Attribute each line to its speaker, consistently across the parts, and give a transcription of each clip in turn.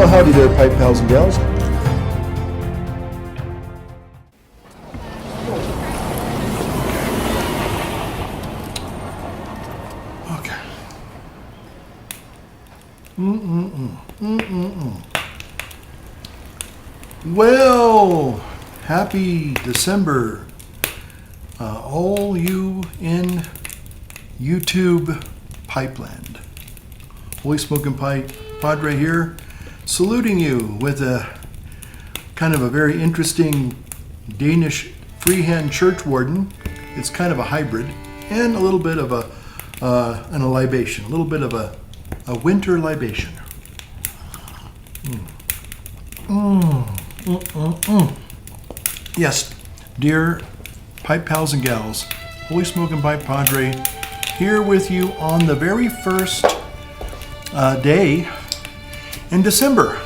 Speaker 1: Well, howdy there, pipe pals and gals. Okay. Well, happy December, all you in YouTube Pipeland. Holy Smoking Pipe Padre here, saluting you with a kind of a very interesting Danish freehand church warden. It's kind of a hybrid and a little bit of a libation, a little bit of a winter libation. Yes, dear pipe pals and gals, Holy Smoking Pipe Padre here with you on the very first day in December.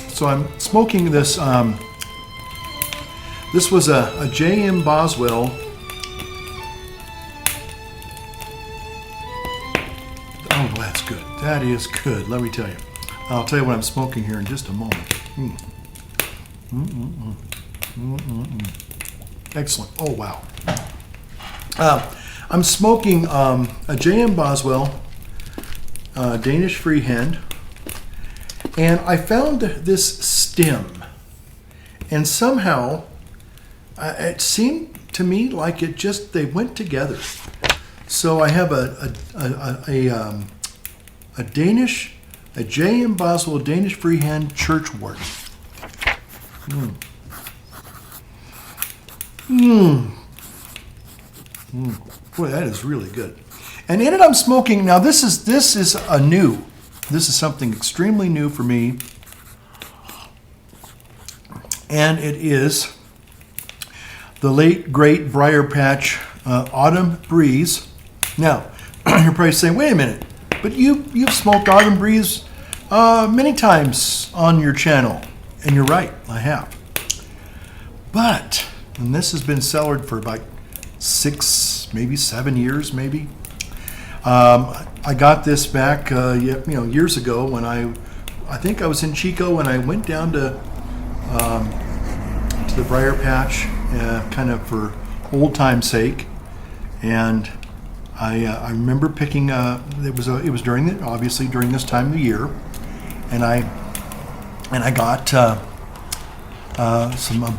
Speaker 1: So I'm smoking this. This was a J.M. Boswell. Oh, that's good. That is good. Let me tell you. I'll tell you what I'm smoking here in just a moment. Excellent. Oh, wow. I'm smoking a J.M. Boswell Danish freehand, and I found this stem, and somehow it seemed to me like they went together. So I have a J.M. Boswell Danish freehand churchwort. Boy, that is really good. And in it, I'm smoking. Now, this is new. This is something extremely new for me, and it is the late great Briar Patch Autumn Breeze. Now, you're probably saying, "Wait a minute," but you've smoked Autumn Breeze many times on your channel, and you're right, I have. But, and this has been cellared for about 6, maybe 7 years, maybe. I got this back, years ago when I think I was in Chico when I went down to the Briar Patch, kind of for old time's sake, and I remember picking. It was during this time of the year, and I got a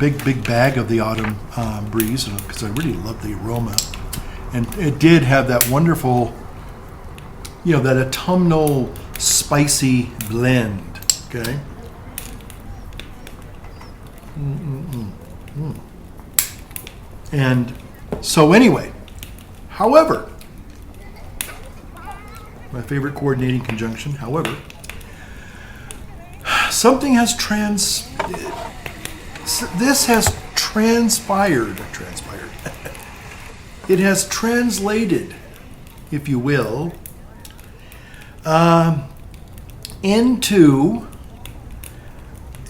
Speaker 1: big bag of the Autumn Breeze because I really love the aroma, and it did have that wonderful, that autumnal spicy blend. Okay. And so anyway, however, my favorite coordinating conjunction. However, something has this has transpired. It has translated, if you will, into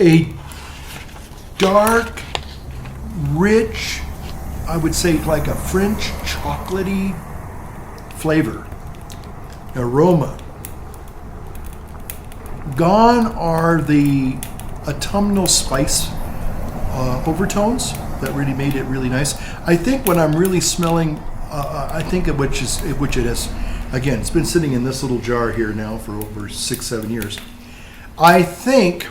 Speaker 1: a dark, rich, I would say like a French chocolatey flavor, aroma. Gone are the autumnal spice overtones that really made it really nice. I think what I'm really smelling, I think of which it has, again, it's been sitting in this little jar here now for over 6-7 years. I think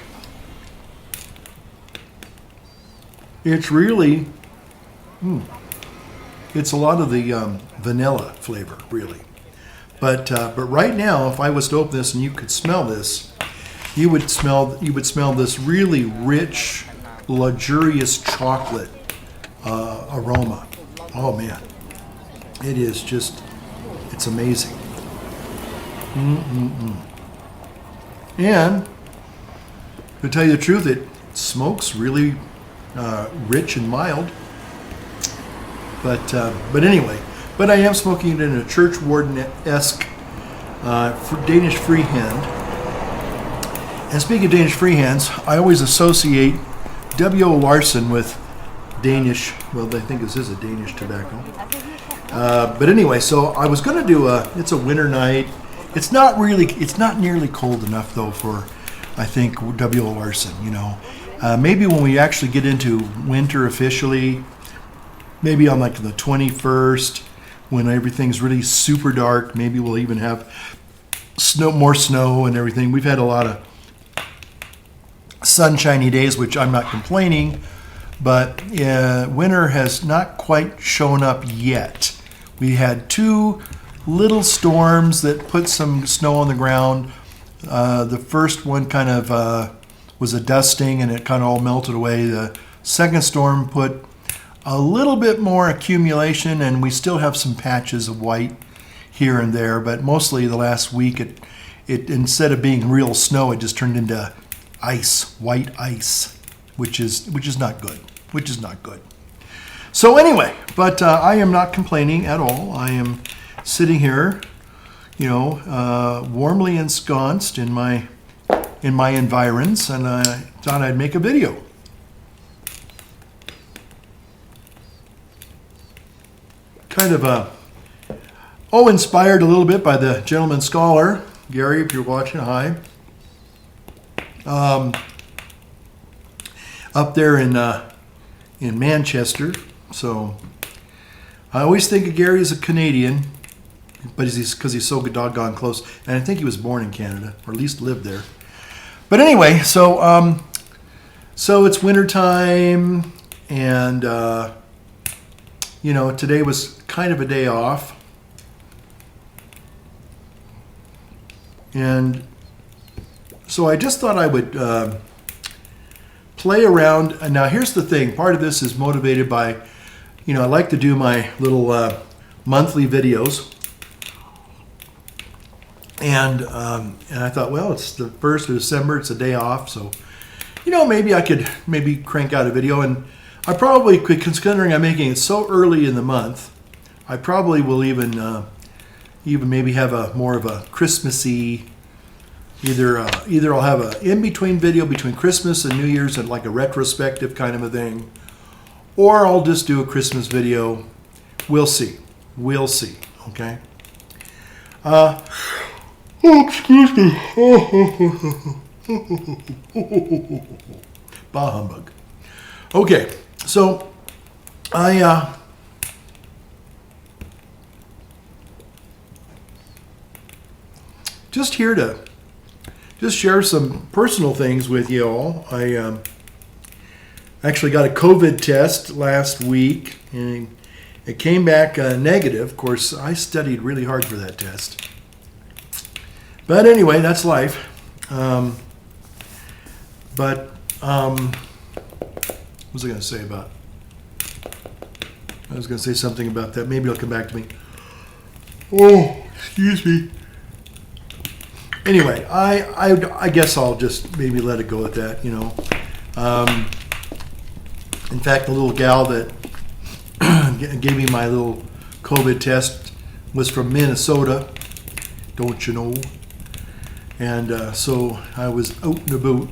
Speaker 1: it's really, it's a lot of the vanilla flavor, really. But right now, if I was to open this and you could smell this, you would smell this really rich, luxurious chocolate aroma. Oh man, it is just, it's amazing. And to tell you the truth, it smokes really rich and mild. But anyway, I am smoking it in a church warden-esque Danish freehand. And speaking of Danish freehands, I always associate W.O. Larson with Danish. Well, I think this is a Danish tobacco. But anyway, so I was going to do it's a winter night. It's not nearly cold enough though for, I think, W.O. Larson, maybe when we actually get into winter officially, maybe on like the 21st, when everything's really super dark, maybe we'll even have more snow and everything. We've had a lot of sunshiny days, which I'm not complaining, but winter has not quite shown up yet. We had 2 little storms that put some snow on the ground. The first one kind of was a dusting and it kind of all melted away. The second storm put a little bit more accumulation, and we still have some patches of white here and there, but mostly the last week it instead of being real snow, it just turned into ice, white ice, which is not good. So anyway, but I am not complaining at all. I am sitting here, warmly ensconced in my environs, and I thought I'd make a video. Kind of inspired a little bit by the gentleman scholar, Gary, if you're watching, hi. Up there in Manchester. So I always think of Gary as a Canadian, but because he's so doggone close. And I think he was born in Canada, or at least lived there. But anyway, so it's wintertime, and today was kind of a day off. And so I just thought I would play around. And now here's the thing. Part of this is motivated by, I like to do my little monthly videos. And I thought, well, it's the 1st of December. It's a day off. So, maybe I could crank out a video. And I probably could, considering I'm making it so early in the month, I probably will even maybe have more of a Christmassy, either I'll have a in-between video between Christmas and New Year's and like a retrospective kind of a thing, or I'll just do a Christmas video. We'll see. Okay. Excuse me. Bah humbug. Okay, so I just here to share some personal things with you all. I actually got a COVID test last week, and it came back negative. Of course, I studied really hard for that test. But anyway, that's life. What was I going to say about? I was going to say something about that. Maybe it'll come back to me. Oh, excuse me. Anyway, I guess I'll just maybe let it go at that, In fact, the little gal that gave me my little COVID test was from Minnesota, don't you know? And so I was out and about.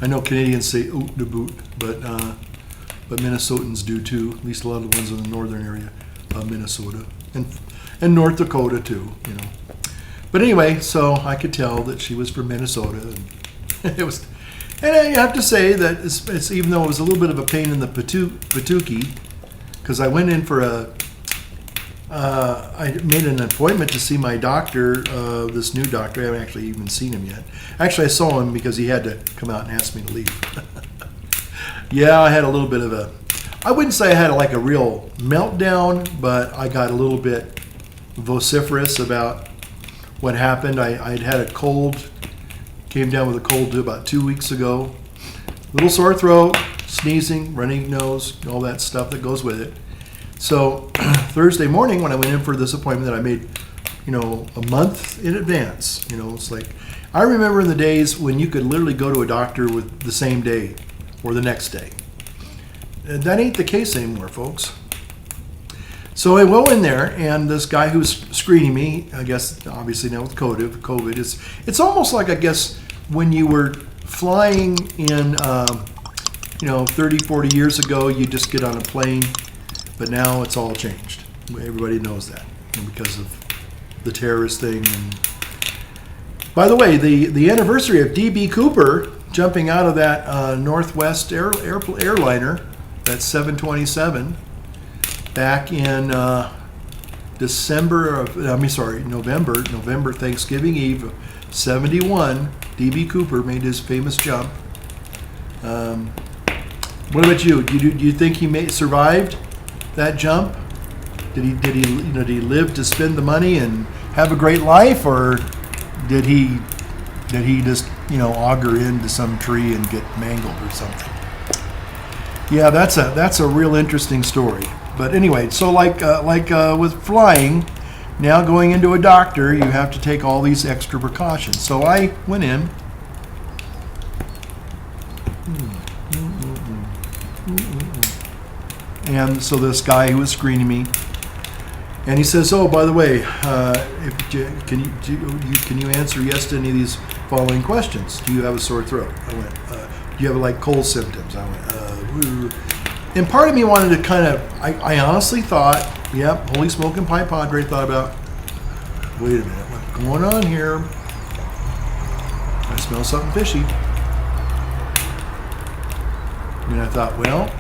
Speaker 1: I know Canadians say out and about, but Minnesotans do too. At least a lot of the ones in the northern area of Minnesota and North Dakota too, But anyway, so I could tell that she was from Minnesota, and it was. And I have to say that it's even though it was a little bit of a pain in the patookie, because I went in for I made an appointment to see my doctor, this new doctor. I haven't actually even seen him yet. Actually, I saw him because he had to come out and ask me to leave. Yeah, I had a little bit of I wouldn't say I had like a real meltdown, but I got a little bit vociferous about what happened. I'd had a cold, came down with a cold about 2 weeks ago. Little sore throat, sneezing, running nose, all that stuff that goes with it. So Thursday morning when I went in for this appointment that I made, a month in advance, it's like, I remember in the days when you could literally go to a doctor with the same day or the next day. And that ain't the case anymore, folks. So I go in there, and this guy who's screening me, I guess, obviously now with COVID, it's almost like, I guess, when you were flying in, 30, 40 years ago, you just get on a plane But now it's all changed. Everybody knows that, and because of the terrorist thing. And by the way, the anniversary of D.B. Cooper jumping out of that Northwest airliner, that 727, back in November, Thanksgiving Eve of 71, D.B. Cooper made his famous jump. What about you? Do you think he survived that jump? Did he live to spend the money and have a great life, or did he just auger into some tree and get mangled or something? Yeah, that's a real interesting story. But anyway, so like with flying, now going into a doctor, you have to take all these extra precautions. So I went in. And so this guy who was screening me, and he says, "Oh, by the way, can you answer yes to any of these following questions? Do you have a sore throat?" I went, "Do you have cold symptoms?" I went, and part of me wanted to kind of, I honestly thought, yep, holy smoking pie padre, thought about, wait a minute, what's going on here? I smell something fishy. And I thought, well,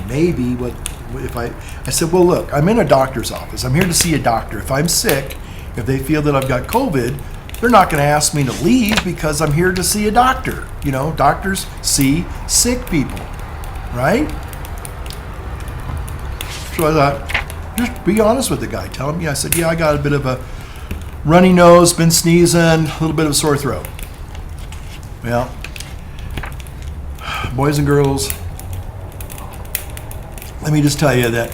Speaker 1: maybe I said, well, look, I'm in a doctor's office. I'm here to see a doctor. If I'm sick, if they feel that I've got COVID, they're not going to ask me to leave because I'm here to see a doctor. Doctors see sick people, right? So I thought, just be honest with the guy. Tell him, I said, I got a bit of a runny nose, been sneezing, a little bit of a sore throat. Well, boys and girls, let me just tell you that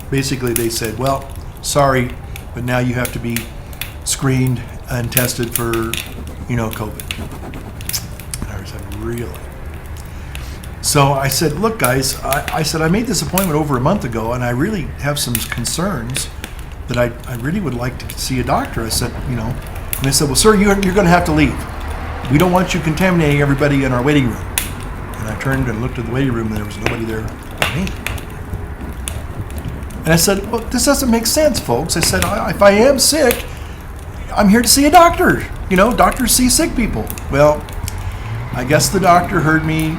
Speaker 1: basically they said, well, sorry, but now you have to be screened and tested for, COVID. And I was like, really? So I said, look, guys, I made this appointment over a month ago, and I really have some concerns that I really would like to see a doctor. I said, and they said, well, sir, you're going to have to leave. We don't want you contaminating everybody in our waiting room. And I turned and looked at the waiting room, and there was nobody there but me. And I said, well, this doesn't make sense, folks. I said, if I am sick, I'm here to see a doctor. Doctors see sick people. Well, I guess the doctor heard me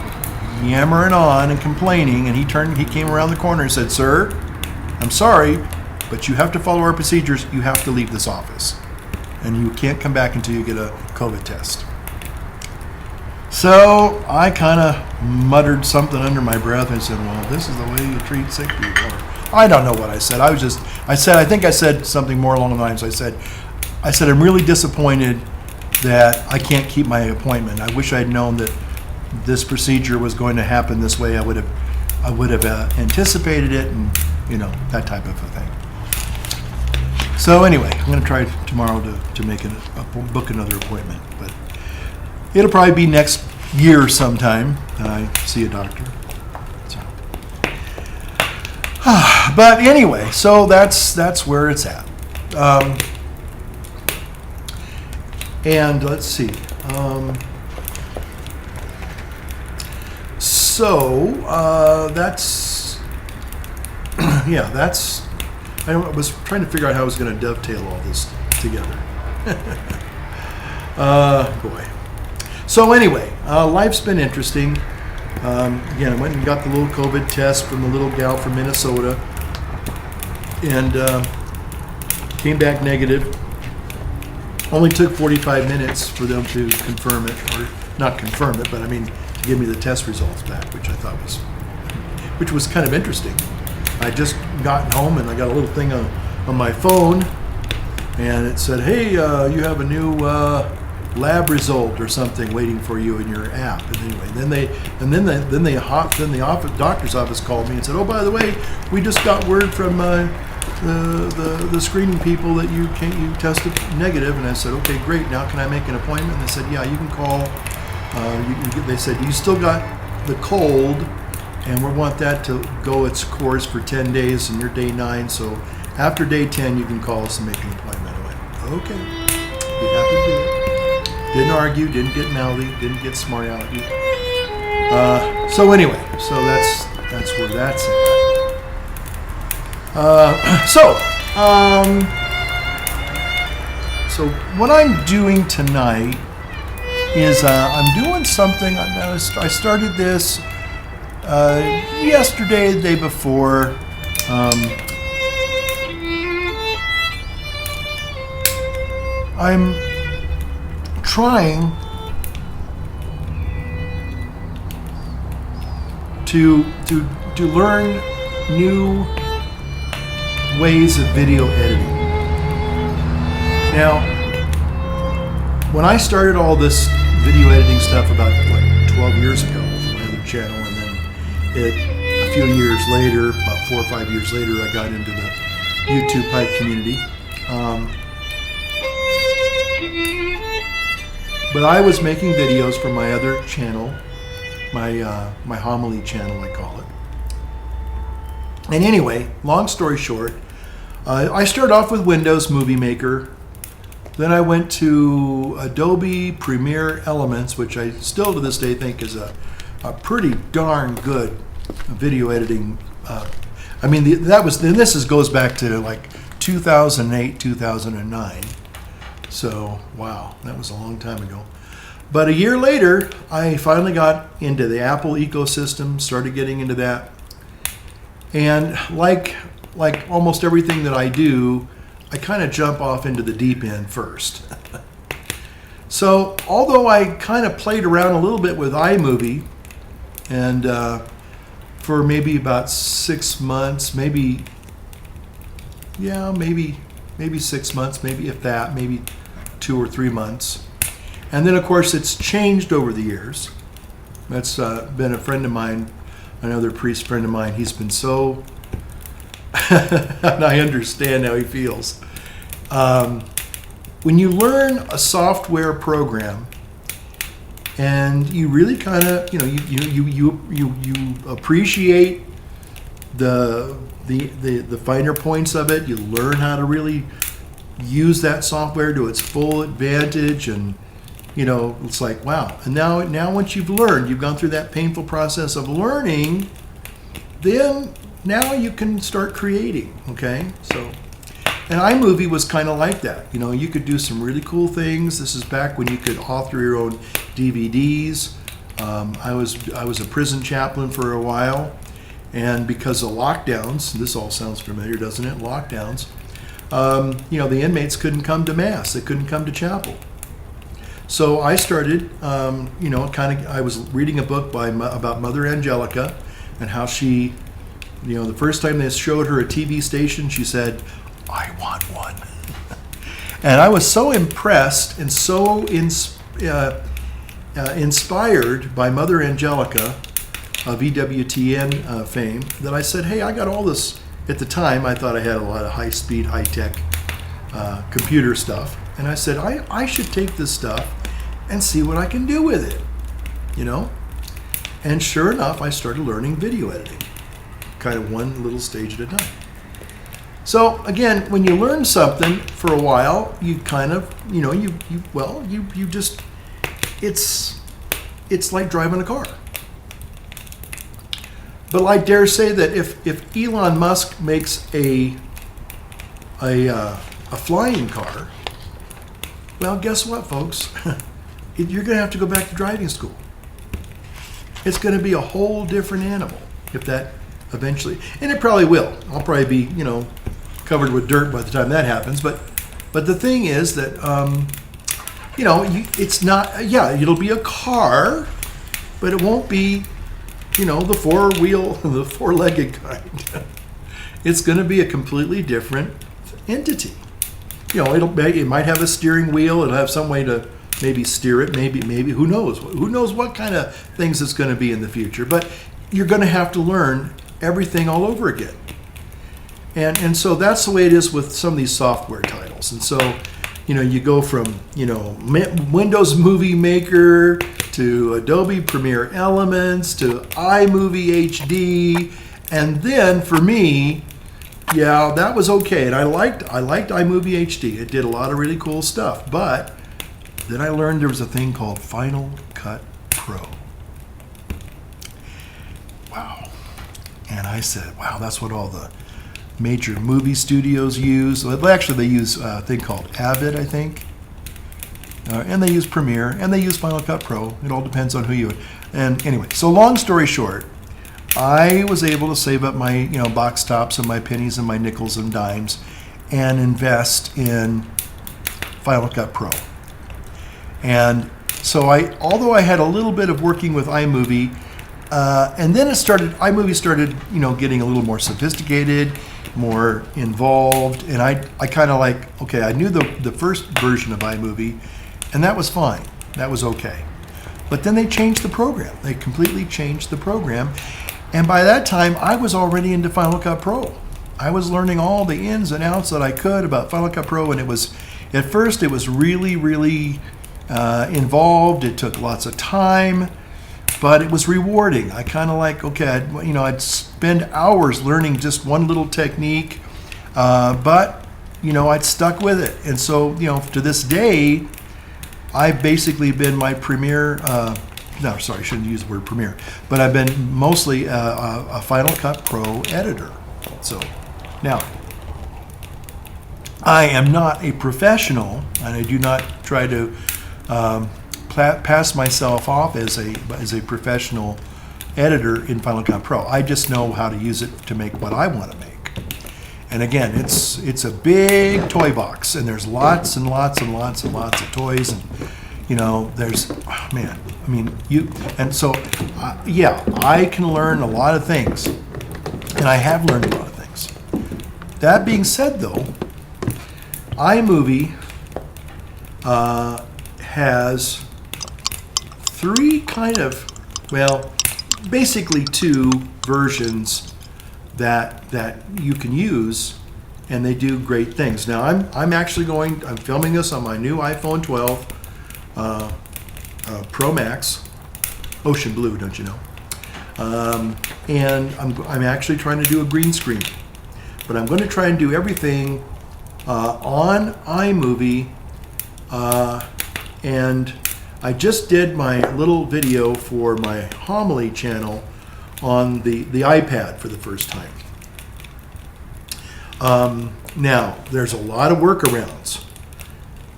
Speaker 1: yammering on and complaining, and he came around the corner and said, sir, I'm sorry, but you have to follow our procedures. You have to leave this office, and you can't come back until you get a COVID test. So I kind of muttered something under my breath and said, well, this is the way you treat sick people. I don't know what I said. I think I said something more along the lines. I said, I'm really disappointed that I can't keep my appointment. I wish I'd known that this procedure was going to happen this way. I would have anticipated it, and that type of a thing. So anyway, I'm going to try tomorrow to make book another appointment, but it'll probably be next year sometime that I see a doctor. So. But anyway, so that's where it's at. And let's see. That's that's. I was trying to figure out how I was going to dovetail all this together. Boy. So anyway, life's been interesting. Again, I went and got the little COVID test from the little gal from Minnesota, and came back negative. Only took 45 minutes for them to confirm it, or not confirm it, but I mean to give me the test results back, which was kind of interesting. I just gotten home and I got a little thing on my phone, and it said, "Hey, you have a new lab result or something waiting for you in your app." And anyway, then the doctor's office called me and said, "Oh, by the way, we just got word from the screening people that you tested negative." And I said, "Okay, great. Now can I make an appointment?" And they said, "Yeah, you can call." They said, "You still got the cold, and we want that to go its course for 10 days, and you're day 9. So after day 10, you can call us and make an appointment." I went, "Okay, be happy to do it." Didn't argue, didn't get mouthy, didn't get smart alecky. So anyway, so that's where that's at. So what I'm doing tonight is I'm doing something. I started this yesterday, the day before. I'm trying to learn new ways of video editing. Now, when I started all this video editing stuff about 12 years ago for my other channel, and then a few years later, about 4 or 5 years later, I got into the YouTube pipe community. But I was making videos for my other channel, my homily channel, I call it. And anyway, long story short, I started off with Windows Movie Maker. Then I went to Adobe Premiere Elements, which I still to this day think is a pretty darn good video editing. I mean, this goes back to like 2008, 2009. So, wow, that was a long time ago. But a year later, I finally got into the Apple ecosystem, started getting into that. And like almost everything that I do, I kind of jump off into the deep end first. So, although I kind of played around a little bit with iMovie, and for maybe about 6 months, maybe 6 months, maybe if that, maybe 2 or 3 months. And then, of course, it's changed over the years. That's been a friend of mine, another priest friend of mine. He's been so, and I understand how he feels. When you learn a software program, and you really kind of, you appreciate the finer points of it. You learn how to really use that software to its full advantage, and it's like, wow. And now once you've learned, you've gone through that painful process of learning, then now you can start creating. Okay, so. And iMovie was kind of like that. You could do some really cool things. This is back when you could author your own DVDs. I was a prison chaplain for a while, and because of lockdowns, this all sounds familiar, doesn't it? Lockdowns. The inmates couldn't come to mass. They couldn't come to chapel. So I started, I was reading a book about Mother Angelica, and how she, the first time they showed her a TV station, she said, "I want one." And I was so impressed and so inspired by Mother Angelica of EWTN fame that I said, hey, I got all this. At the time, I thought I had a lot of high-speed, high-tech computer stuff. And I said, I should take this stuff and see what I can do with it, And sure enough, I started learning video editing, kind of one little stage at a time. So again, when you learn something for a while, you kind of, you just, it's like driving a car. But I dare say that if Elon Musk makes a flying car, well, guess what, folks? You're going to have to go back to driving school. It's going to be a whole different animal if that eventually, and it probably will. I'll probably be, covered with dirt by the time that happens. But the thing is that, it's not, it'll be a car, but it won't be, the four-legged kind. It's going to be a completely different entity. It might have a steering wheel. It'll have some way to maybe steer it. Maybe who knows? Who knows what kind of things it's going to be in the future? But you're going to have to learn everything all over again. And so that's the way it is with some of these software titles. And so, you go from, Windows Movie Maker to Adobe Premiere Elements to iMovie HD. And then for me, that was okay. And I liked iMovie HD. It did a lot of really cool stuff. But then I learned there was a thing called Final Cut Pro. Wow. And I said, wow, that's what all the major movie studios use. Well, actually, they use a thing called Avid, I think. And they use Premiere, and they use Final Cut Pro. It all depends on who you... And anyway, so long story short, I was able to save up my box tops and my pennies and my nickels and dimes and invest in Final Cut Pro. And so although I had a little bit of working with iMovie, and then iMovie started, getting a little more sophisticated, more involved, and I kind of I knew the first version of iMovie, and that was fine. That was okay. But then they changed the program. They completely changed the program. And by that time, I was already into Final Cut Pro. I was learning all the ins and outs that I could about Final Cut Pro, and at first it was really, really involved. It took lots of time, but it was rewarding. I kind of I'd spend hours learning just one little technique, but I'd stuck with it. And so, to this day, I've basically been my Premiere, no, sorry, I shouldn't use the word Premiere, but I've been mostly a Final Cut Pro editor. So now, I am not a professional, and I do not try to pass myself off as a professional editor in Final Cut Pro. I just know how to use it to make what I want to make. And again, it's a big toy box, and there's lots and lots and lots and lots of toys, and there's I can learn a lot of things, and I have learned a lot of things. That being said, though, iMovie has basically two versions that you can use, and they do great things. Now I'm filming this on my new iPhone 12 Pro Max, Ocean Blue, don't you know? And I'm actually trying to do a green screen, but I'm going to try and do everything on iMovie, and I just did my little video for my homily channel on the iPad for the first time. Now, there's a lot of workarounds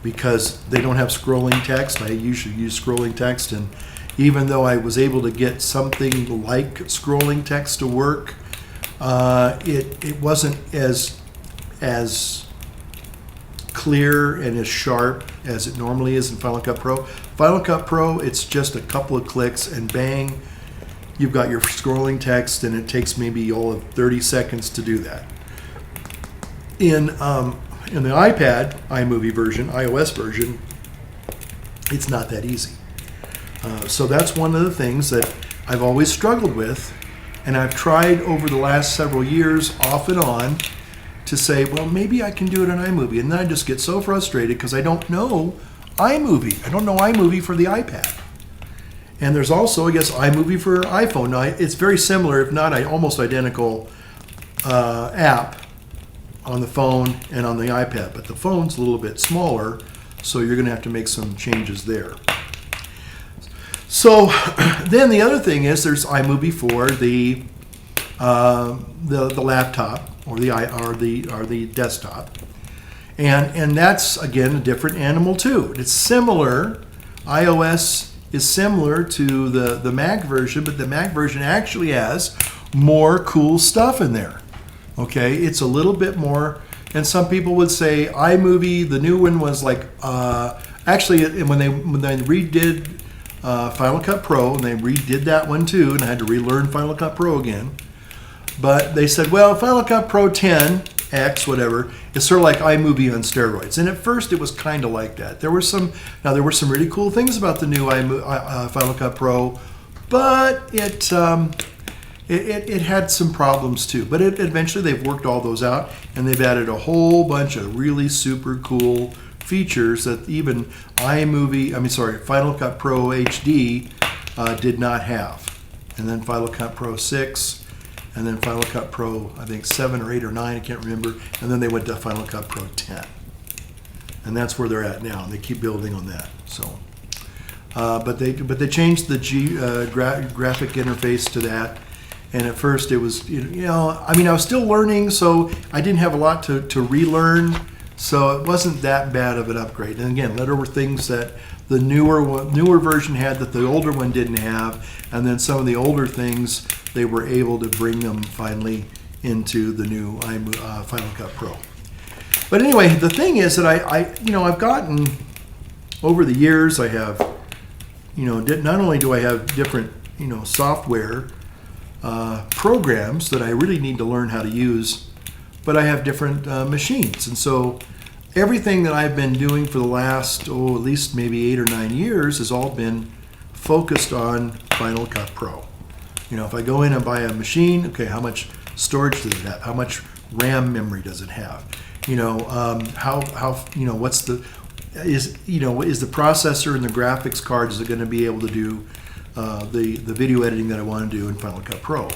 Speaker 1: because they don't have scrolling text. I usually use scrolling text, and even though I was able to get something like scrolling text to work, it wasn't as clear and as sharp as it normally is in Final Cut Pro. Final Cut Pro, it's just a couple of clicks and bang, you've got your scrolling text, and it takes maybe all of 30 seconds to do that. In the iPad, iMovie version, iOS version, it's not that easy. So that's one of the things that I've always struggled with, and I've tried over the last several years off and on to say, well, maybe I can do it on iMovie. And then I just get so frustrated because I don't know iMovie. I don't know iMovie for the iPad. And there's also, I guess, iMovie for iPhone. Now, it's very similar, if not almost identical app on the phone and on the iPad. But the phone's a little bit smaller, so you're going to have to make some changes there. So then the other thing is there's iMovie for the laptop or the desktop, and that's again a different animal too. It's similar. iOS is similar to the Mac version, but the Mac version actually has more cool stuff in there. Okay, it's a little bit more, and some people would say iMovie, the new one was actually when they redid Final Cut Pro, and they redid that one too, and I had to relearn Final Cut Pro again. But they said, well, Final Cut Pro 10X, whatever, is sort of like iMovie on steroids. And at first it was kind of like that. There were some really cool things about the new Final Cut Pro, but it had some problems too. But eventually they've worked all those out, and they've added a whole bunch of really super cool features that even Final Cut Pro HD did not have. And then Final Cut Pro 6, and then Final Cut Pro, I think 7 or 8 or 9, I can't remember, and then they went to Final Cut Pro 10. And that's where they're at now, and they keep building on that. So, but they changed the graphic interface to that, And at first it was, I mean, I was still learning, so I didn't have a lot to relearn. So it wasn't that bad of an upgrade. And again, there were things that the newer version had that the older one didn't have. And then some of the older things, they were able to bring them finally into the new Final Cut Pro. But anyway, the thing is that I've gotten, over the years, I have, not only do I have different, software programs that I really need to learn how to use, but I have different machines. And so everything that I've been doing for the last, at least maybe 8 or 9 years has all been focused on Final Cut Pro. If I go in and buy a machine, okay, how much storage does it have? How much RAM memory does it have? Is the processor and the graphics card, is it going to be able to do the video editing that I want to do in Final Cut Pro?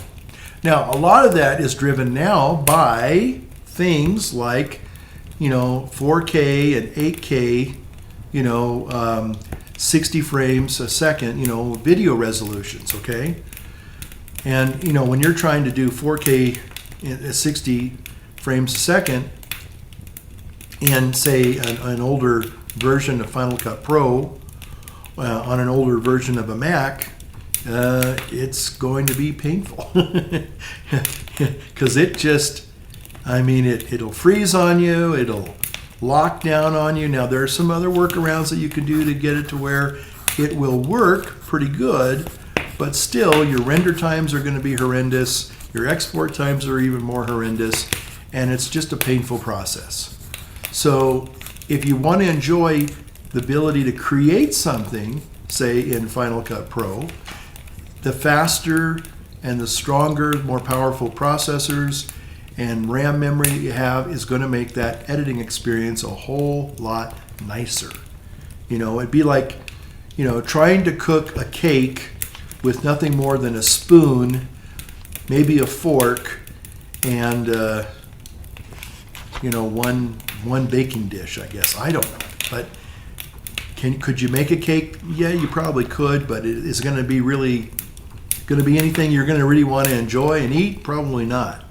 Speaker 1: Now, a lot of that is driven now by things like, 4K and 8K, 60 frames a second, video resolutions, okay? And, when you're trying to do 4K at 60 frames a second in, say, an older version of Final Cut Pro on an older version of a Mac, it's going to be painful. Because it'll freeze on you, it'll lock down on you. Now, there are some other workarounds that you can do to get it to where it will work pretty good, but still, your render times are going to be horrendous, your export times are even more horrendous, and it's just a painful process. So, if you want to enjoy the ability to create something, say in Final Cut Pro, the faster and the stronger, more powerful processors and RAM memory that you have is going to make that editing experience a whole lot nicer. It'd be like, trying to cook a cake with nothing more than a spoon, maybe a fork, and one baking dish, I guess. I don't know, but could you make a cake? Yeah, you probably could, but is it going to be anything you're going to really want to enjoy and eat? Probably not.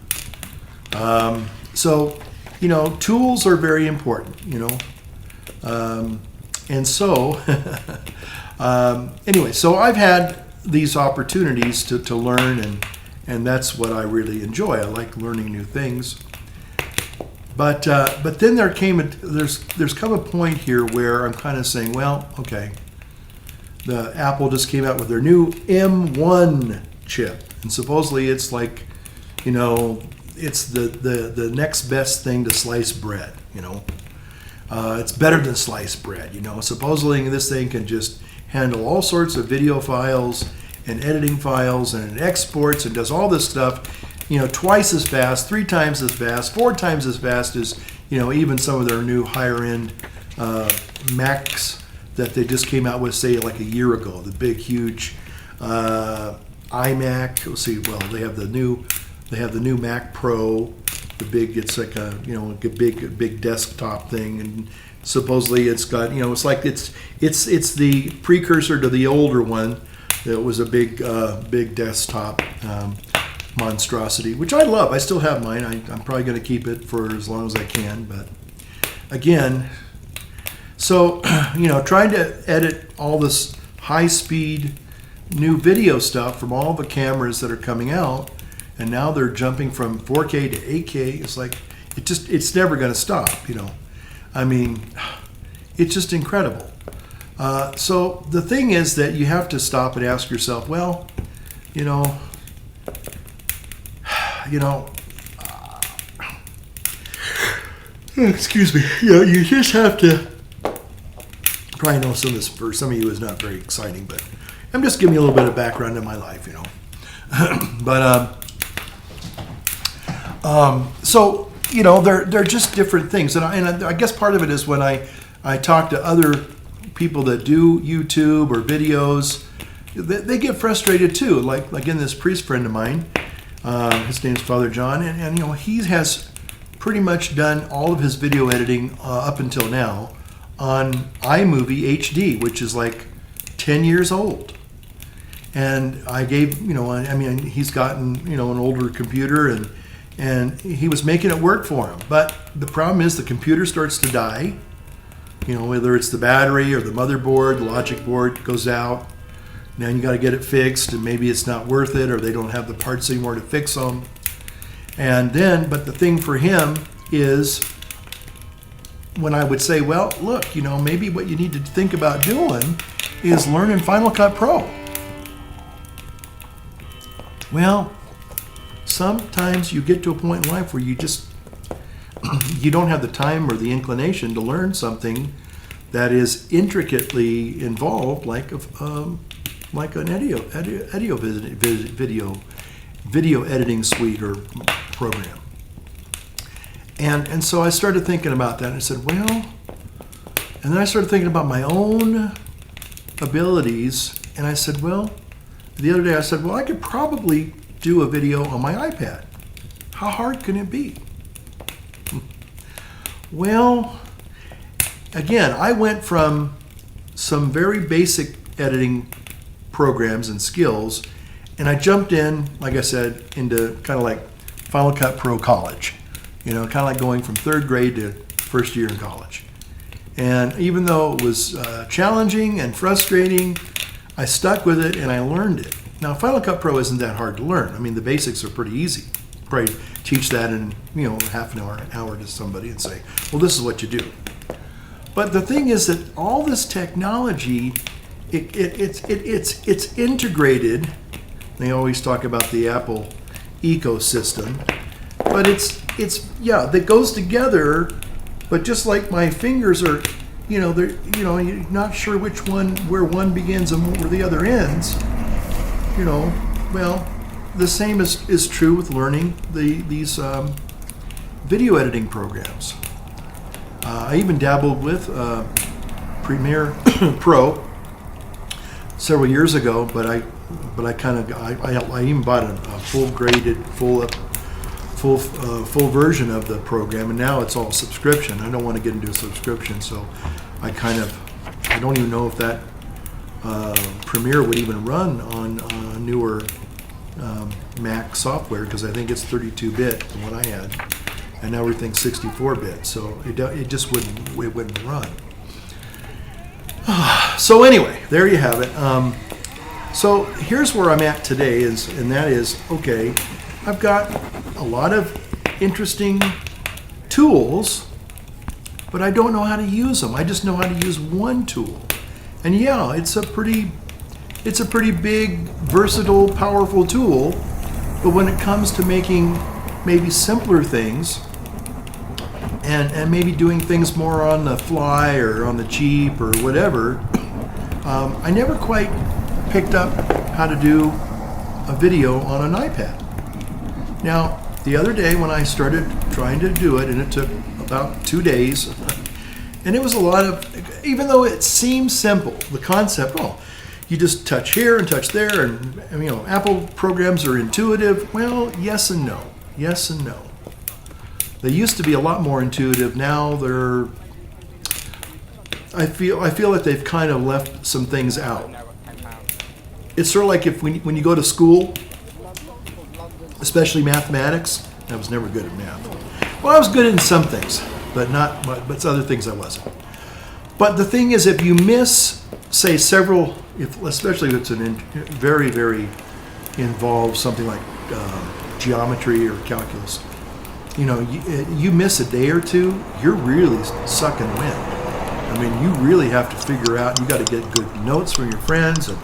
Speaker 1: So, tools are very important, and so, anyway, so I've had these opportunities to learn, and that's what I really enjoy. I like learning new things. But then there's come a point here where I'm kind of saying, well, okay, the Apple just came out with their new M1 chip, and supposedly it's like, it's the next best thing to sliced bread. It's better than sliced bread. Supposedly this thing can just handle all sorts of video files and editing files, and it exports and does all this stuff, twice as fast, 3 times as fast, 4 times as fast as, even some of their new higher end Macs that they just came out with, say, like a year ago. The big, huge iMac. Let's see. Well, they have the new Mac Pro. The big, it's like a big desktop thing, and supposedly it's got, it's the precursor to the older one that was a big desktop monstrosity, which I love. I still have mine. I'm probably going to keep it for as long as I can. But again, so trying to edit all this high-speed new video stuff from all the cameras that are coming out, and now they're jumping from 4K to 8K. It's like it's never going to stop. It's just incredible. So the thing is that you have to stop and ask yourself, well, excuse me, you just have to, probably know some of this for some of you is not very exciting, but I'm just giving you a little bit of background in my life, but so they're just different things, and I guess part of it is when I talk to other people that do YouTube or videos, they get frustrated too. Like again, this priest friend of mine, his name is Father John, and he has pretty much done all of his video editing up until now on iMovie HD, which is like 10 years old. And I gave, I mean, he's gotten, an older computer, and he was making it work for him. But the problem is the computer starts to die. Whether it's the battery or the motherboard, the logic board goes out. Now you got to get it fixed, and maybe it's not worth it, or they don't have the parts anymore to fix them. And then, but the thing for him is when I would say, well, look, maybe what you need to think about doing is learning Final Cut Pro. Well, sometimes you get to a point in life where you don't have the time or the inclination to learn something that is intricately involved, like an video editing suite or program. And so I started thinking about that, and I said, well, and then I started thinking about my own abilities, and I said, well, the other day I said, well, I could probably do a video on my iPad. How hard can it be? Well, again, I went from some very basic editing programs and skills, and I jumped in, like I said, into kind of like Final Cut Pro college. Kind of like going from third grade to first year in college. And even though it was challenging and frustrating, I stuck with it and I learned it. Now, Final Cut Pro isn't that hard to learn. I mean, the basics are pretty easy. Probably teach that in half an hour to somebody and say, well, this is what you do. But the thing is that all this technology, it's integrated. They always talk about the Apple ecosystem, but that goes together. But just like my fingers are, they're, you're not sure where one begins and where the other ends. Well, the same is true with learning these video editing programs. I even dabbled with Premiere Pro several years ago, but I even bought a full version of the program, and now it's all subscription. I don't want to get into a subscription, so I don't even know if that Premiere would even run on newer Mac software, because I think it's 32-bit, the one I had, and now everything's 64-bit, so it just wouldn't run. So anyway, there you have it. So here's where I'm at today, and that is, okay, I've got a lot of interesting tools, but I don't know how to use them. I just know how to use one tool. And yeah, it's a pretty big, versatile, powerful tool, but when it comes to making maybe simpler things and maybe doing things more on the fly or on the cheap or whatever, I never quite picked up how to do a video on an iPad. Now, the other day when I started trying to do it, and it took about 2 days, and it was a lot of, even though it seems simple, the concept, you just touch here and touch there, and Apple programs are intuitive. Well, yes and no. Yes and no. They used to be a lot more intuitive. Now I feel like they've kind of left some things out. It's sort of like when you go to school, especially mathematics. I was never good at math. Well, I was good in some things, but other things I wasn't. But the thing is, if you miss, say, several, especially if it's very, very involved, something like geometry or calculus, you miss a day or two, you're really sucking wind. I mean, you really have to figure out, you got to get good notes from your friends, and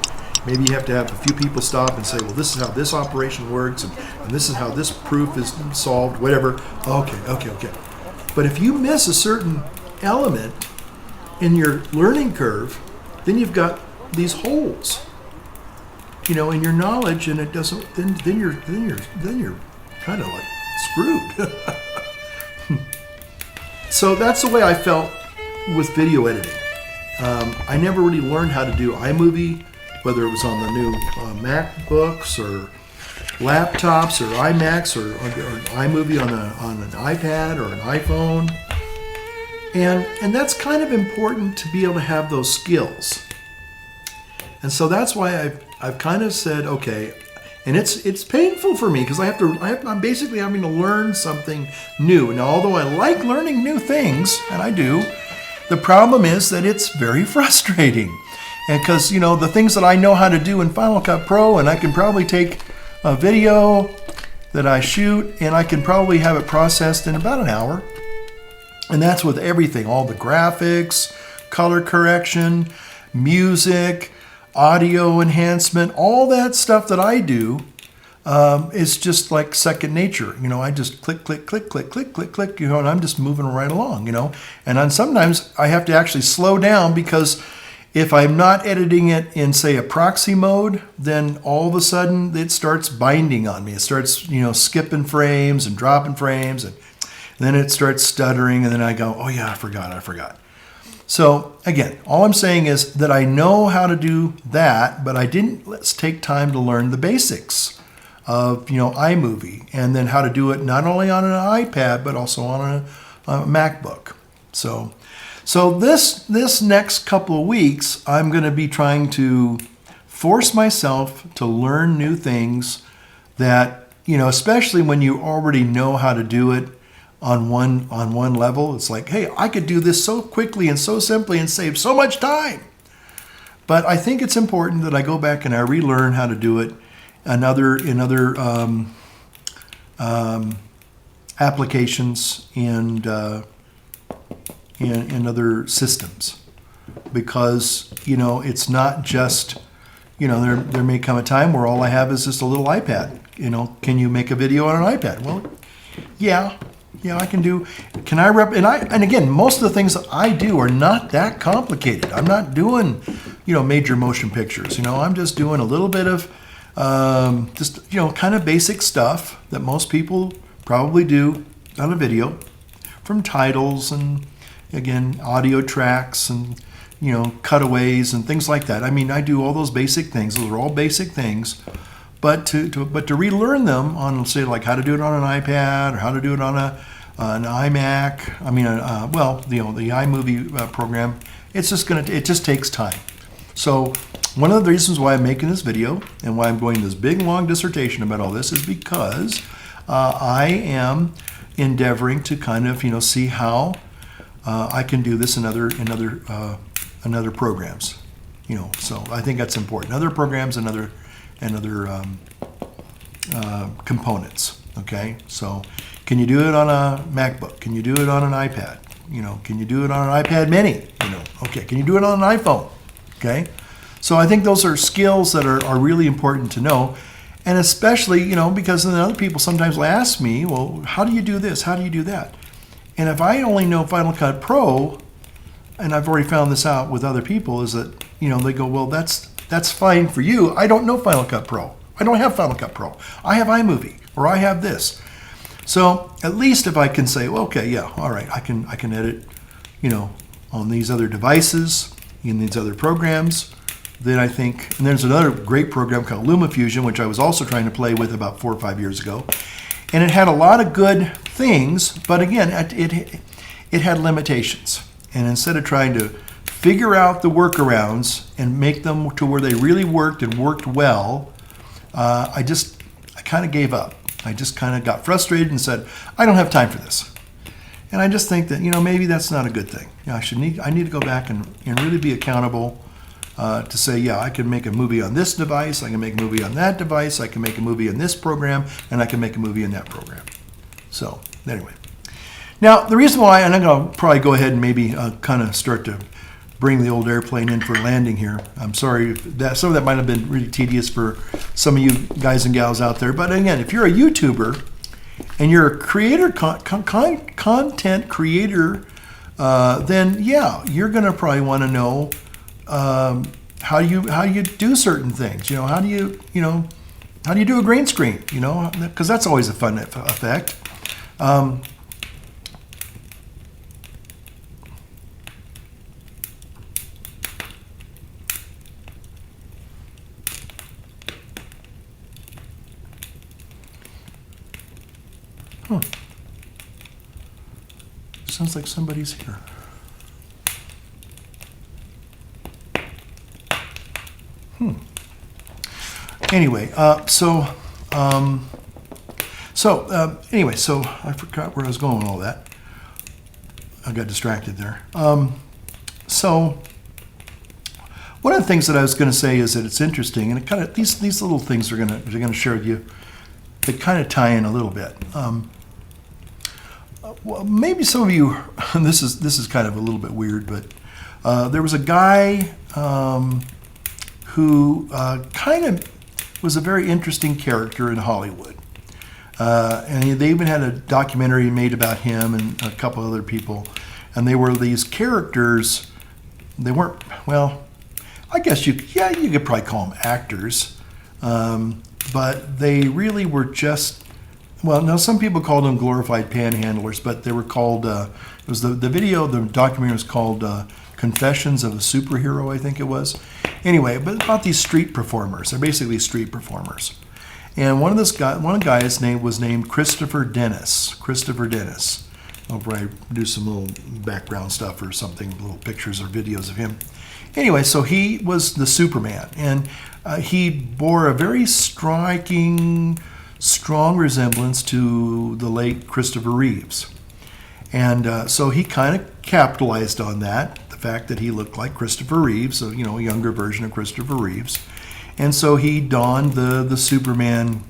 Speaker 1: maybe you have to have a few people stop and say, well, this is how this operation works, and this is how this proof is solved, whatever. Okay. But if you miss a certain element in your learning curve, then you've got these holes, in your knowledge, and it doesn't. Then you're kind of like screwed. So that's the way I felt with video editing. I never really learned how to do iMovie, whether it was on the new MacBooks or laptops or iMacs or iMovie on an iPad or an iPhone. And that's kind of important to be able to have those skills. And so that's why I've kind of said, okay, and it's painful for me because I'm basically having to learn something new. Now, although I like learning new things, and I do, the problem is that it's very frustrating. And because, the things that I know how to do in Final Cut Pro, and I can probably take a video that I shoot and I can probably have it processed in about an hour. And that's with everything, all the graphics, color correction, music, audio enhancement, all that stuff that I do is just like second nature. I just click, click, click, click, click, click, click, and I'm just moving right along, And then sometimes I have to actually slow down because if I'm not editing it in, say, a proxy mode, then all of a sudden it starts binding on me. It starts, skipping frames and dropping frames, and then it starts stuttering, and then I go, oh yeah, I forgot. So again, all I'm saying is that I know how to do that, but I didn't take time to learn the basics of, iMovie, and then how to do it not only on an iPad, but also on a MacBook. So this next couple of weeks, I'm going to be trying to force myself to learn new things that, especially when you already know how to do it on one level. It's like, hey, I could do this so quickly and so simply and save so much time. But I think it's important that I go back and I relearn how to do it in other applications and in other systems, because it's not just there may come a time where all I have is just a little iPad. Can you make a video on an iPad? Well, yeah, I can do. Can I and again, most of the things that I do are not that complicated. I'm not doing major motion pictures. I'm just doing a little bit of just kind of basic stuff that most people probably do on a video, from titles and again audio tracks and cutaways and things like that. I mean, I do all those basic things. Those are all basic things, but to relearn them on, say, like how to do it on an iPad or how to do it on an iMac. I mean, the iMovie program. It just takes time. So one of the reasons why I'm making this video and why I'm going this big long dissertation about all this is because I am endeavoring to kind of see how I can do this in other programs. So I think that's important. Other programs and other components. Okay, so can you do it on a MacBook? Can you do it on an iPad? Can you do it on an iPad Mini? Okay, can you do it on an iPhone? Okay, so I think those are skills that are really important to know, and especially because then other people sometimes will ask me, well, how do you do this? How do you do that? And if I only know Final Cut Pro, and I've already found this out with other people, is that they go, well, that's fine for you. I don't know Final Cut Pro. I don't have Final Cut Pro. I have iMovie, or I have this. So at least if I can say, well, okay, yeah, all right, I can edit, on these other devices, in these other programs, then I think, and there's another great program called LumaFusion, which I was also trying to play with about 4 or 5 years ago. And it had a lot of good things, but again, it had limitations. And instead of trying to figure out the workarounds and make them to where they really worked and worked well, I kind of gave up. I just kind of got frustrated and said, I don't have time for this. And I just think that, maybe that's not a good thing. I need to go back and really be accountable to say, yeah, I can make a movie on this device, I can make a movie on that device, I can make a movie in this program, and I can make a movie in that program. So, anyway. Now, the reason why, and I'm going to probably go ahead and maybe kind of start to bring the old airplane in for landing here. I'm sorry that some of that might have been really tedious for some of you guys and gals out there. But again, if you're a YouTuber and you're a creator, content creator, then yeah, you're going to probably want to know how you do certain things. How do you do a green screen? Because that's always a fun effect. Huh. Sounds like somebody's here. Anyway, anyway, so I forgot where I was going with all that. I got distracted there. So one of the things that I was going to say is that it's interesting, and it kind of these little things are going to share with you. They kind of tie in a little bit. Well, maybe some of you, and this is kind of a little bit weird, but there was a guy who kind of was a very interesting character in Hollywood. And they even had a documentary made about him and a couple other people. And they were these characters, they weren't, well, I guess you could probably call them actors. But they really were just, well, now some people called them glorified panhandlers, but they were called, it was the documentary was called Confessions of a Superhero, I think it was. Anyway, but about these street performers. They're basically street performers. And one guy's name was named Christopher Dennis. Christopher Dennis. I'll probably do some little background stuff or something, little pictures or videos of him. Anyway, so he was the Superman, and he bore a very striking, strong resemblance to the late Christopher Reeves. And so he kind of capitalized on that, the fact that he looked like Christopher Reeves, so, a younger version of Christopher Reeves. And so he donned the Superman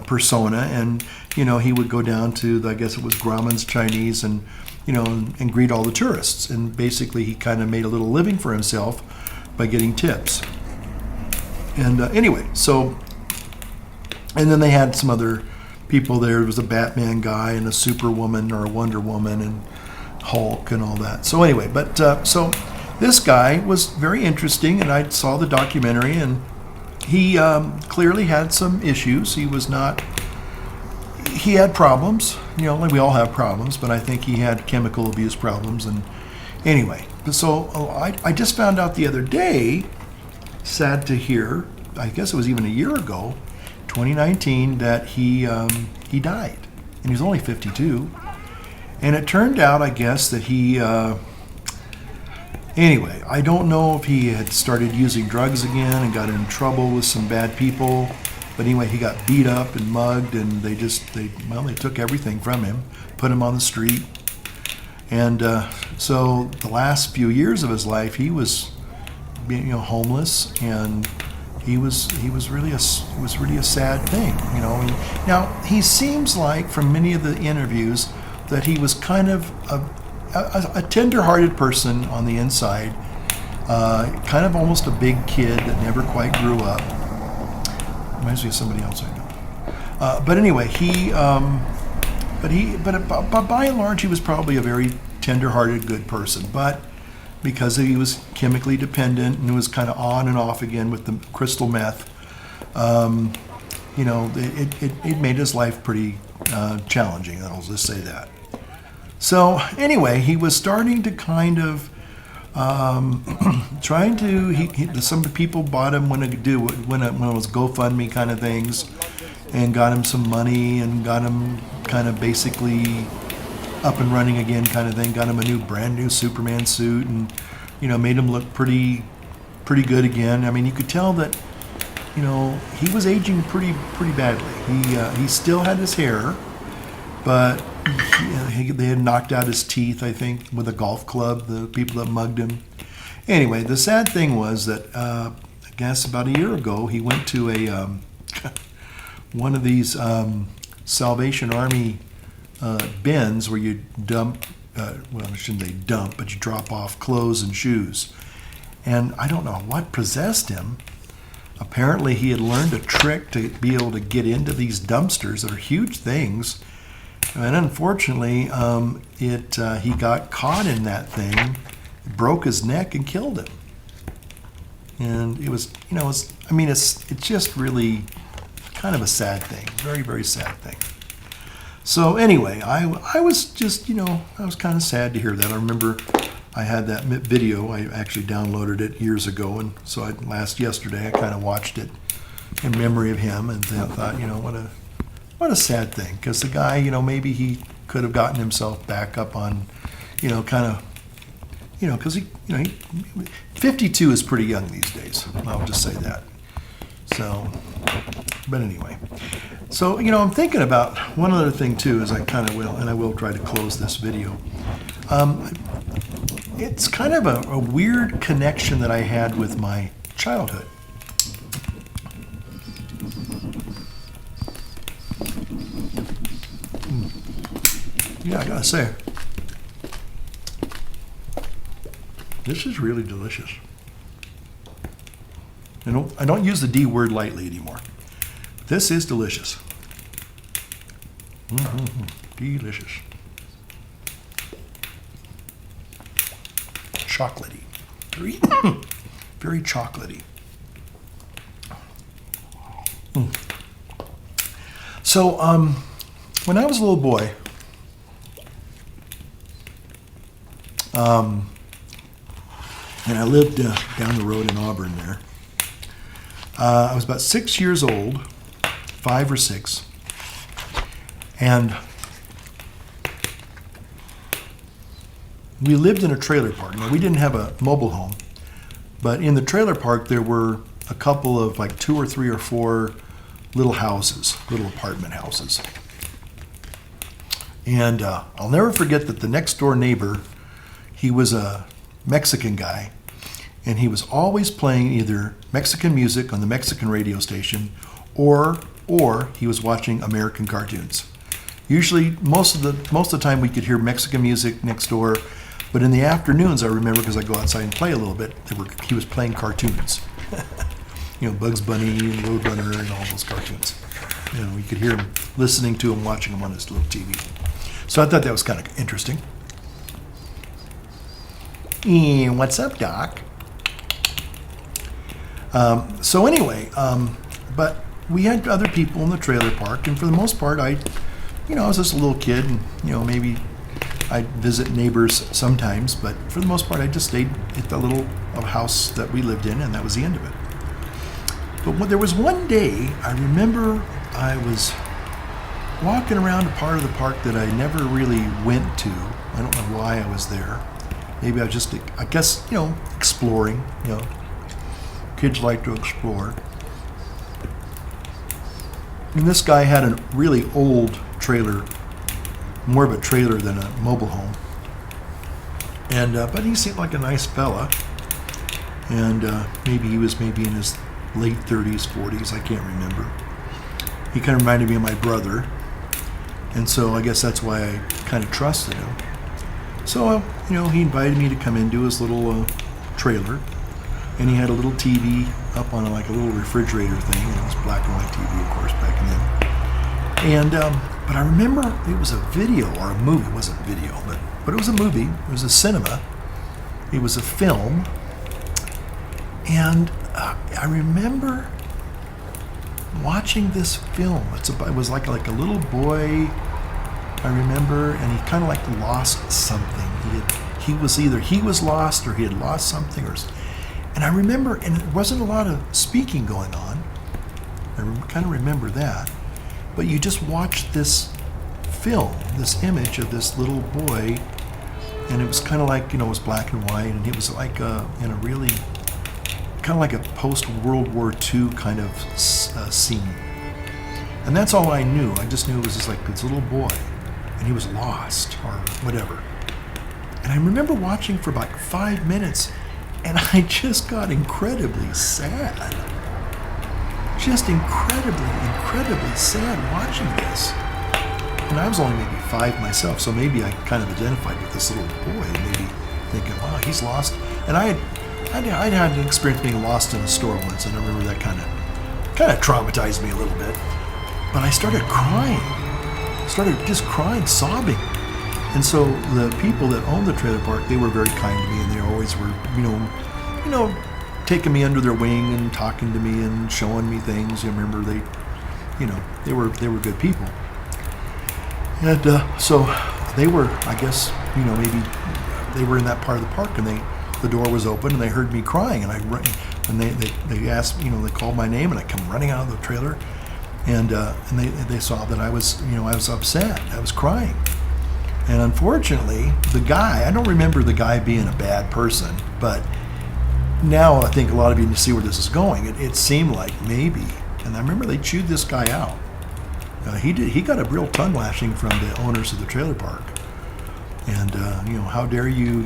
Speaker 1: persona, and he would go down to I guess it was Grauman's Chinese, and and greet all the tourists. And basically, he kind of made a little living for himself by getting tips. And anyway, so and then they had some other people there. There was a Batman guy and a Superwoman or a Wonder Woman and Hulk and all that. So anyway, but so. This guy was very interesting, and I saw the documentary, and he clearly had some issues. He had problems, like we all have problems, but I think he had chemical abuse problems. And anyway, so I just found out the other day, sad to hear, I guess it was even a year ago, 2019, that he died, and he was only 52. And it turned out, I guess, that he... Anyway, I don't know if he had started using drugs again and got in trouble with some bad people. But anyway, he got beat up and mugged, and they took everything from him, put him on the street. And so the last few years of his life, he was, homeless, and it was really a sad thing, Now he seems like, from many of the interviews, that he was kind of a tender-hearted person on the inside, kind of almost a big kid that never quite grew up. Reminds me of somebody else I know. But anyway, but by and large, he was probably a very tender-hearted, good person. But because he was chemically dependent and was kind of on and off again with the crystal meth, it made his life pretty challenging. I'll just say that. So anyway, he was starting to kind of some people bought him when it was GoFundMe kind of things, and got him some money and got him kind of basically up and running again kind of thing. Got him a brand new Superman suit, and made him look pretty good again. I mean, you could tell that he was aging pretty badly. He still had his hair, but they had knocked out his teeth, I think, with a golf club, the people that mugged him. Anyway, the sad thing was that, I guess about a year ago, he went to one of these Salvation Army bins where you dump, well, I shouldn't say dump, but you drop off clothes and shoes. And I don't know what possessed him. Apparently, he had learned a trick to be able to get into these dumpsters that are huge things. And unfortunately, he got caught in that thing, broke his neck, and killed him. And it was, it's just really kind of a sad thing, very, very sad thing. So anyway, I was just, I was kind of sad to hear that. I remember I had that video. I actually downloaded it years ago, and so yesterday I kind of watched it in memory of him, and I thought, what a sad thing, because the guy, maybe he could have gotten himself back up on, because 52 is pretty young these days. I'll just say that. So, but anyway. So, I'm thinking about one other thing too, as I kind of will, and I will try to close this video. It's kind of a weird connection that I had with my childhood. Yeah, I gotta say, this is really delicious. I don't use the D word lightly anymore. This is delicious. Delicious. Chocolatey. Very chocolatey. So, when I was a little boy, and I lived down the road in Auburn there, I was about 6 years old, 5 or 6, and we lived in a trailer park. Now, we didn't have a mobile home, but in the trailer park there were a couple of like 2 or 3 or 4 little houses, little apartment houses. And I'll never forget that the next door neighbor, he was a Mexican guy, and he was always playing either Mexican music on the Mexican radio station, or he was watching American cartoons. Usually, most of the time, we could hear Mexican music next door, but in the afternoons, I remember, because I go outside and play a little bit, he was playing cartoons. Bugs Bunny, Roadrunner, and all those cartoons. You could hear him listening to him, watching him on his little TV. So I thought that was kind of interesting. What's up, Doc? So anyway, but we had other people in the trailer park, and for the most part, I was just a little kid, and maybe I'd visit neighbors sometimes, but for the most part, I just stayed at the little house that we lived in, and that was the end of it. But there was one day, I remember I was walking around a part of the park that I never really went to. I don't know why I was there. Maybe I guess, exploring, Kids like to explore. And this guy had a really old trailer, more of a trailer than a mobile home. And but he seemed like a nice fella. And maybe he was in his late 30s, 40s, I can't remember. He kind of reminded me of my brother. And so I guess that's why I kind of trusted him. So, he invited me to come into his little trailer. And he had a little TV up on like a little refrigerator thing. And it was black and white TV, of course, back then. And but I remember it was a video or a movie. It wasn't video, but it was a movie. It was a cinema. It was a film. And I remember watching this film. It was like a little boy, I remember, and he kind of like lost something. He was lost, or he had lost something, and I remember, and there wasn't a lot of speaking going on. I kind of remember that, but you just watched this film, this image of this little boy, and it was kind of like, it was black and white, and it was like in a really kind of like a post-World War II kind of scene. And that's all I knew. I just knew it was just like this little boy, and he was lost or whatever. And I remember watching for like 5 minutes, and I just got incredibly sad. Just incredibly sad watching this. And I was only maybe 5 myself, so maybe I kind of identified with this little boy, maybe thinking, wow, he's lost. And I'd had an experience being lost in a store once, and I remember that kind of traumatized me a little bit. But I started just crying, sobbing. And so the people that owned the trailer park, they were very kind to me, and they always were, taking me under their wing and talking to me and showing me things. I remember they were good people. And so they were, I guess, maybe they were in that part of the park, and the door was open, and they heard me crying, and they asked, they called my name, and I come running out of the trailer, and they saw that I was upset, I was crying. And unfortunately, the guy, I don't remember the guy being a bad person, but now I think a lot of you see where this is going. It seemed like maybe, and I remember they chewed this guy out. He got a real tongue lashing from the owners of the trailer park. And how dare you,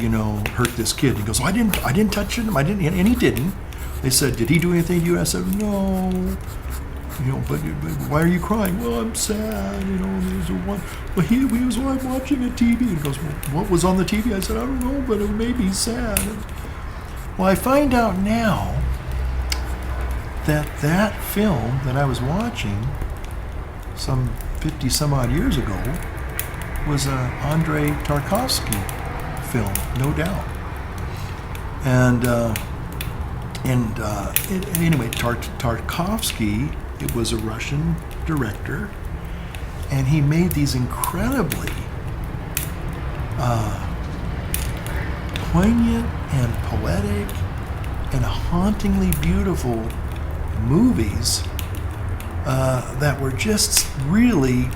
Speaker 1: hurt this kid? He goes, I didn't touch him. I didn't, and he didn't. They said, did he do anything to you? I said, no. But why are you crying? Well, I'm sad. There's one. Well, he was watching a TV. He goes, well, what was on the TV? I said, I don't know, but it made me sad. Well, I find out now that film that I was watching some 50 some odd years ago was a Andrei Tarkovsky film, no doubt. And anyway, Tarkovsky, it was a Russian director, and he made these incredibly poignant and poetic and hauntingly beautiful movies that were just really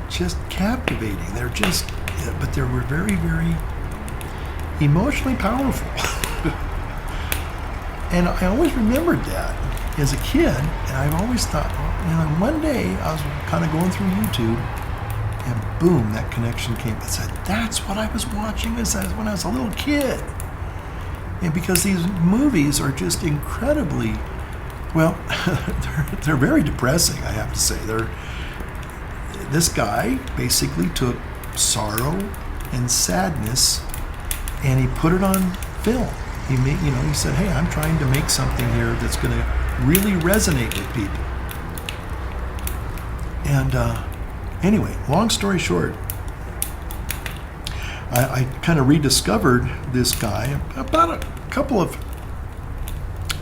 Speaker 1: just captivating. But they were very, very emotionally powerful. And I always remembered that as a kid, and I've always thought, one day I was kind of going through YouTube, and boom, that connection came. I said, that's what I was watching when I was a little kid. And because these movies are just incredibly, well, they're very depressing, I have to say. This guy basically took sorrow and sadness, and he put it on film. He said, hey, I'm trying to make something here that's going to really resonate with people. And anyway, long story short, I kind of rediscovered this guy about a couple of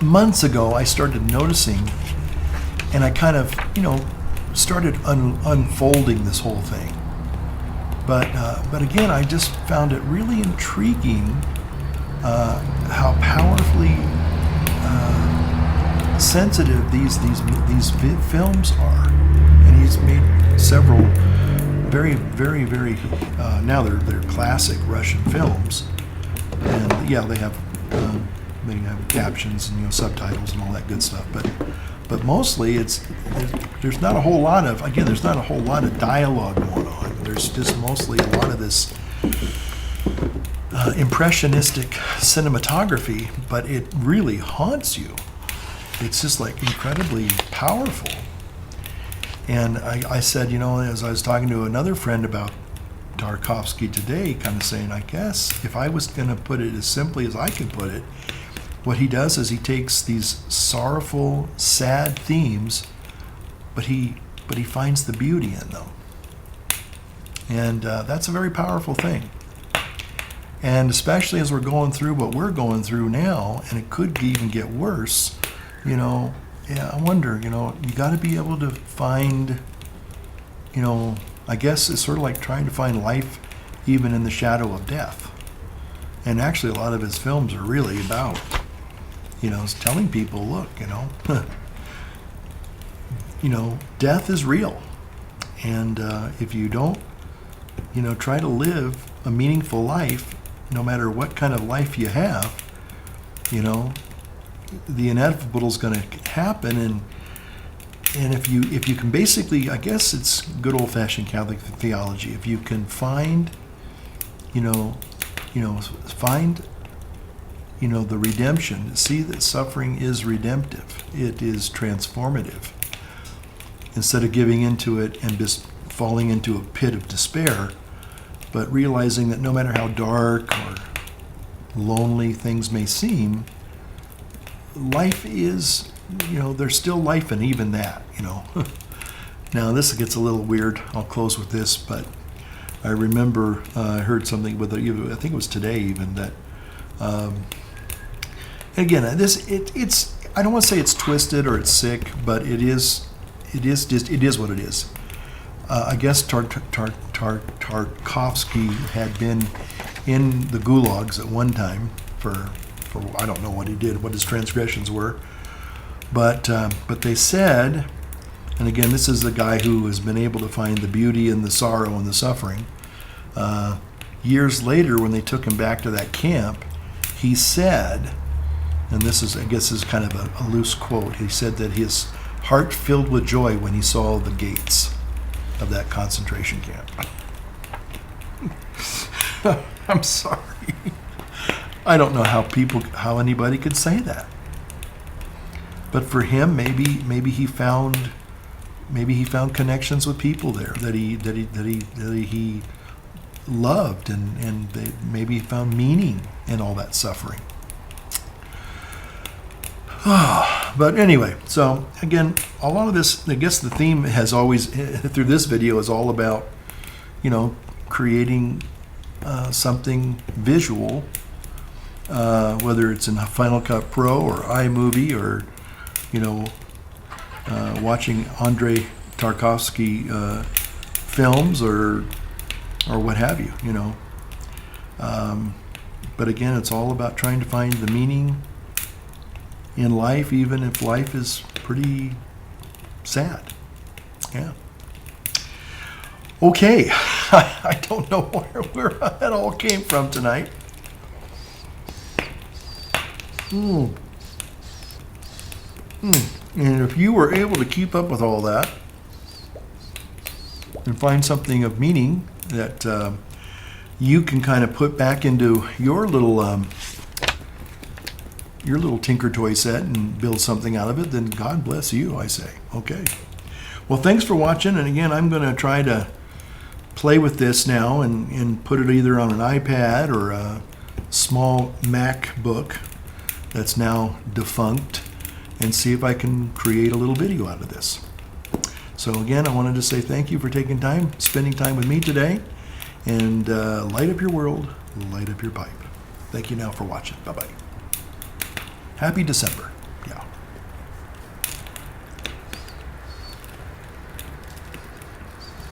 Speaker 1: months ago. I started noticing, and I kind of, started unfolding this whole thing. But again, I just found it really intriguing how powerfully sensitive these films are, and he's made several very, very, very now they're classic Russian films, and yeah, they have captions and subtitles and all that good stuff, but mostly there's not a whole lot of dialogue going on. There's just mostly a lot of this impressionistic cinematography, but it really haunts you. It's just like incredibly powerful. And I said, as I was talking to another friend about Tarkovsky today, kind of saying, I guess if I was going to put it as simply as I can put it, what he does is he takes these sorrowful, sad themes, but he finds the beauty in them. And that's a very powerful thing. And especially as we're going through what we're going through now, and it could even get worse, I wonder, you got to be able to find, I guess it's sort of like trying to find life even in the shadow of death. And actually a lot of his films are really about, telling people, look, death is real. And if you don't, try to live a meaningful life, no matter what kind of life you have, the inevitable is going to happen. And if you can basically, I guess it's good old-fashioned Catholic theology. If you can find, find the redemption, see that suffering is redemptive. It is transformative. Instead of giving into it and just falling into a pit of despair, but realizing that no matter how dark or lonely things may seem, life is, there's still life in even that, Now this gets a little weird. I'll close with this, but I remember I heard something I think it was today even, that again, it's I don't want to say it's twisted or it's sick, but it is what it is. I guess Tarkovsky had been in the gulags at one time for I don't know what he did, what his transgressions were, but they said, and again, this is the guy who has been able to find the beauty in the sorrow and the suffering. Years later, when they took him back to that camp, he said and this is, I guess, is kind of a loose quote. He said that his heart filled with joy when he saw the gates of that concentration camp. I'm sorry. I don't know how anybody could say that. But for him, maybe he found connections with people there that he loved, and maybe he found meaning in all that suffering. But anyway, so again, a lot of this, I guess the theme has always, through this video, is all about, creating something visual, whether it's in Final Cut Pro or iMovie or, watching Andrei Tarkovsky films or what have you, But again, it's all about trying to find the meaning in life, even if life is pretty sad. Yeah. Okay. I don't know where that all came from tonight. And if you were able to keep up with all that and find something of meaning that you can kind of put back into your little Tinker Toy set and build something out of it, then God bless you, I say. Okay. Well, thanks for watching. And again, I'm going to try to play with this now and put it either on an iPad or a small MacBook that's now defunct, and see if I can create a little video out of this. So again, I wanted to say thank you for taking time, spending time with me today, and light up your world, light up your pipe. Thank you now for watching. Bye-bye. Happy December.